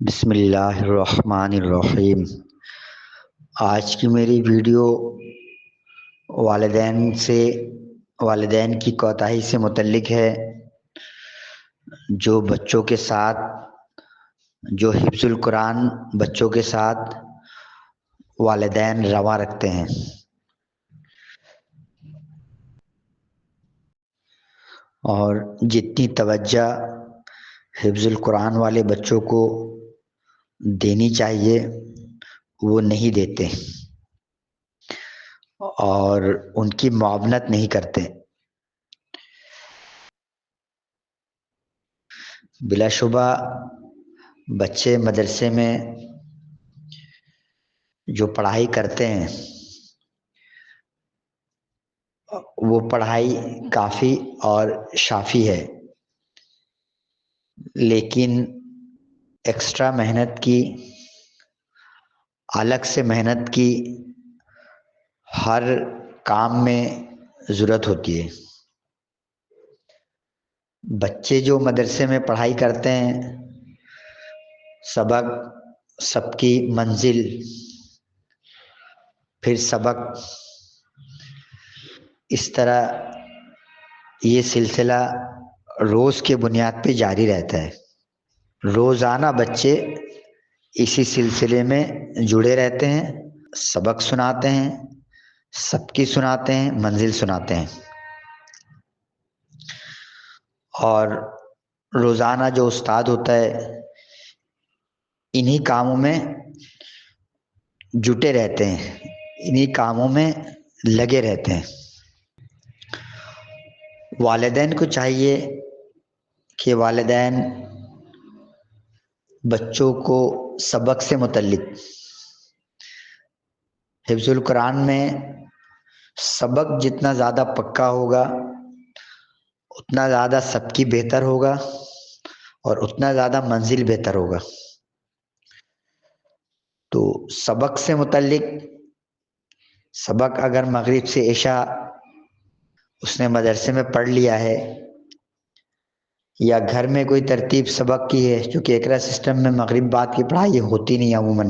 بسم اللہ الرحمن الرحیم۔ آج کی میری ویڈیو والدین کی کوتاہی سے متعلق ہے، جو بچوں کے ساتھ جو حفظ القرآن بچوں کے ساتھ والدین روا رکھتے ہیں، اور جتنی توجہ حفظ القرآن والے بچوں کو دینی چاہیے وہ نہیں دیتے اور ان کی معاونت نہیں کرتے۔ بلا شبہ بچے مدرسے میں جو پڑھائی کرتے ہیں وہ پڑھائی کافی اور شافی ہے، لیکن ایکسٹرا محنت کی، الگ سے محنت کی ہر کام میں ضرورت ہوتی ہے۔ بچے جو مدرسے میں پڑھائی کرتے ہیں، سبق، سب کی منزل، پھر سبق، اس طرح یہ سلسلہ روز کے بنیاد پہ جاری رہتا ہے۔ روزانہ بچے اسی سلسلے میں جڑے رہتے ہیں، سبق سناتے ہیں، سب کی سناتے ہیں، منزل سناتے ہیں، اور روزانہ جو استاد ہوتا ہے انہی کاموں میں جٹے رہتے ہیں، انہی کاموں میں لگے رہتے ہیں۔ والدین کو چاہیے کہ والدین بچوں کو سبق سے متعلق، حفظ القرآن میں سبق جتنا زیادہ پکا ہوگا اتنا زیادہ سب کی بہتر ہوگا اور اتنا زیادہ منزل بہتر ہوگا۔ تو سبق سے متعلق، سبق اگر مغرب سے عشاء اس نے مدرسے میں پڑھ لیا ہے یا گھر میں کوئی ترتیب سبق کی ہے، چونکہ ایکرا سسٹم میں مغرب بعد کی پڑھائی ہوتی نہیں عموماً،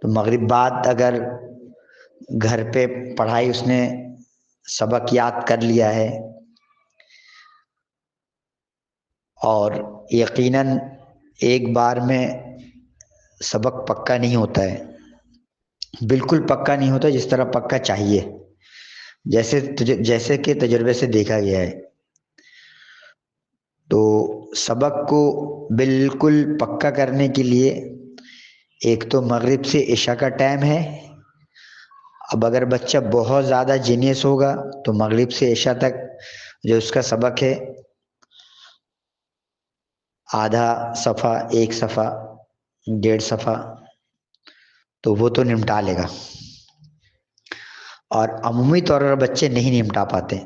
تو مغرب بعد اگر گھر پہ پڑھائی اس نے سبق یاد کر لیا ہے، اور یقیناً ایک بار میں سبق پکا نہیں ہوتا ہے، بالکل پکا نہیں ہوتا جس طرح پکا چاہیے، جیسے کہ تجربے سے دیکھا گیا ہے۔ تو سبق کو بالکل پکا کرنے کے لیے ایک تو مغرب سے عشاء کا ٹائم ہے۔ اب اگر بچہ بہت زیادہ جینیس ہوگا تو مغرب سے عشاء تک جو اس کا سبق ہے، آدھا صفحہ، ایک صفحہ، 1.5 صفحہ، تو وہ تو نمٹا لے گا، اور عمومی طور پر بچے نہیں نمٹا پاتے،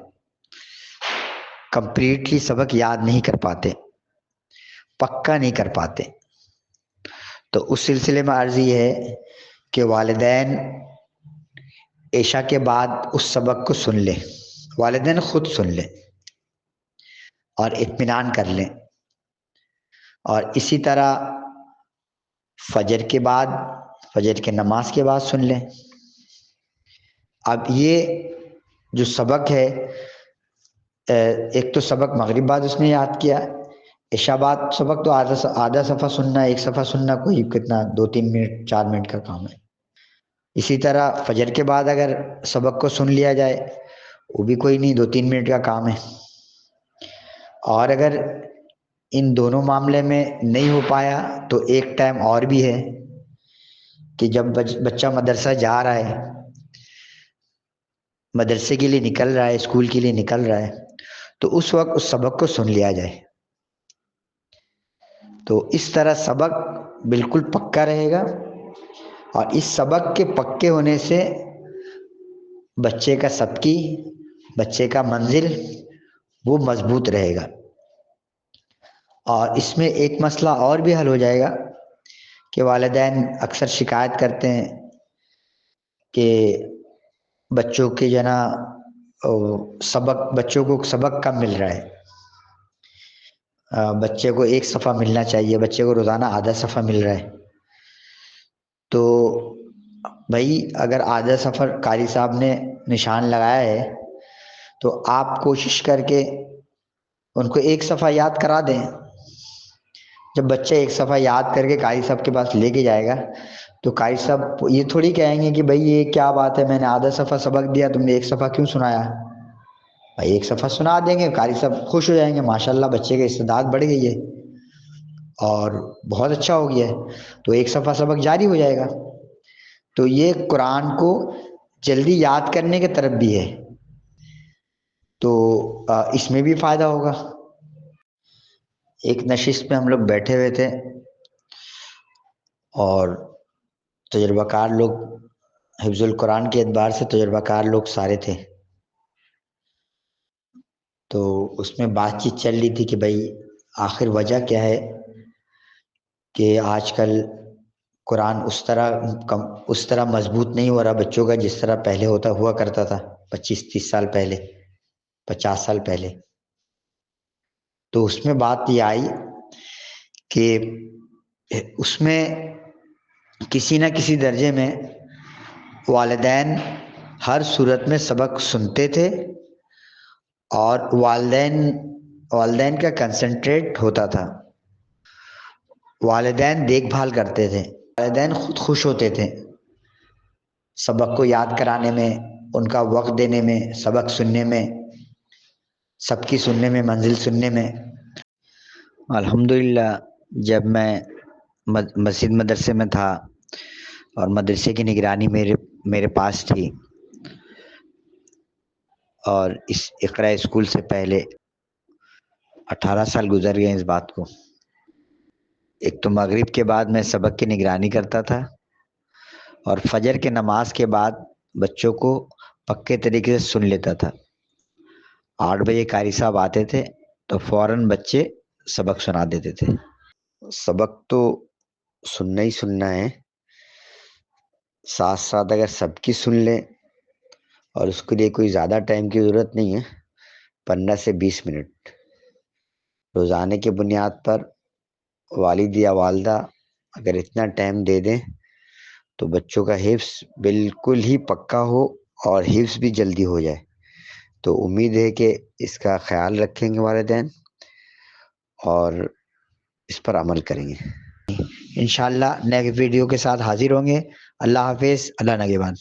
کمپلیٹلی سبق یاد نہیں کر پاتے، پکا نہیں کر پاتے۔ تو اس سلسلے میں عرض یہ ہے کہ والدین عشاء کے بعد اس سبق کو سن لیں، والدین خود سن لیں اور اطمینان کر لیں، اور اسی طرح فجر کے بعد، فجر کے نماز کے بعد سن لیں۔ اب یہ جو سبق ہے، ایک تو سبق مغرب بعد اس نے یاد کیا، عشاء بعد سبق تو آدھا صفحہ سننا، ایک صفحہ سننا کوئی کتنا 2-3 منٹ 4 منٹ کا کام ہے۔ اسی طرح فجر کے بعد اگر سبق کو سن لیا جائے وہ بھی کوئی نہیں، 2-3 منٹ کا کام ہے۔ اور اگر ان دونوں معاملے میں نہیں ہو پایا تو ایک ٹائم اور بھی ہے کہ جب بچہ مدرسہ جا رہا ہے، مدرسے کے لیے نکل رہا ہے، اسکول کے لیے نکل رہا ہے، تو اس وقت اس سبق کو سن لیا جائے۔ تو اس طرح سبق بالکل پکا رہے گا، اور اس سبق کے پکے ہونے سے بچے کا سبکی، بچے کا منزل وہ مضبوط رہے گا۔ اور اس میں ایک مسئلہ اور بھی حل ہو جائے گا کہ والدین اکثر شکایت کرتے ہیں کہ بچوں کی بچوں کو سبق کم مل رہا ہے، بچے کو ایک صفحہ ملنا چاہیے، بچے کو روزانہ آدھا صفحہ مل رہا ہے، تو بھائی اگر آدھا صفحہ قاری صاحب نے نشان لگایا ہے تو آپ کوشش کر کے ان کو ایک صفحہ یاد کرا دیں۔ جب بچہ ایک صفحہ یاد کر کے قاری صاحب کے پاس لے کے جائے گا تو قاری صاحب یہ تھوڑی کہیں گے کہ بھائی یہ کیا بات ہے، میں نے آدھا صفحہ سبق دیا، تم نے ایک صفحہ کیوں سنایا؟ بھائی ایک صفحہ سنا دیں گے، قاری صاحب خوش ہو جائیں گے، ماشاءاللہ بچے کی استعداد بڑھ گئی ہے اور بہت اچھا ہو گیا ہے، تو ایک صفحہ سبق جاری ہو جائے گا۔ تو یہ قرآن کو جلدی یاد کرنے کی طرف بھی ہے، تو اس میں بھی فائدہ ہوگا۔ ایک نشست میں ہم لوگ بیٹھے ہوئے تھے اور تجربہ کار لوگ، حفظ القرآن کے اعتبار سے تجربہ کار لوگ سارے تھے، تو اس میں بات چیت چل رہی تھی کہ بھائی آخر وجہ کیا ہے کہ آج کل قرآن اس طرح مضبوط نہیں ہو رہا بچوں کا جس طرح پہلے ہوا کرتا تھا 25-30 سال پہلے، 50 سال پہلے۔ تو اس میں بات یہ آئی کہ اس میں کسی نہ کسی درجے میں والدین ہر صورت میں سبق سنتے تھے اور والدین کا کنسنٹریٹ ہوتا تھا، والدین دیکھ بھال کرتے تھے، والدین خود خوش ہوتے تھے سبق کو یاد کرانے میں، ان کا وقت دینے میں، سبق سننے میں، سب کی سننے میں، منزل سننے میں۔ الحمدللہ جب میں مسجد مدرسے میں تھا اور مدرسے کی نگرانی میرے پاس تھی، اور اس اقرا اسکول سے پہلے 18 سال گزر گئے اس بات کو۔ ایک تو مغرب کے بعد میں سبق کی نگرانی کرتا تھا اور فجر کے نماز کے بعد بچوں کو پکے طریقے سے سن لیتا تھا۔ 8 بجے قاری صاحب آتے تھے تو فوراً بچے سبق سنا دیتے تھے۔ سبق تو سننا ہی سننا ہے، ساتھ ساتھ اگر سب کی سن لیں، اور اس کے لیے کوئی زیادہ ٹائم کی ضرورت نہیں ہے، 15 سے 20 منٹ روزانے کی بنیاد پر والد یا والدہ اگر اتنا ٹائم دے دیں تو بچوں کا حفظ بالکل ہی پکا ہو اور حفظ بھی جلدی ہو جائے۔ تو امید ہے کہ اس کا خیال رکھیں گے والدین اور اس پر عمل کریں گے۔ انشاءاللہ نیکسٹ ویڈیو کے ساتھ حاضر ہوں گے۔ اللہ حافظ، اللہ نگہبان۔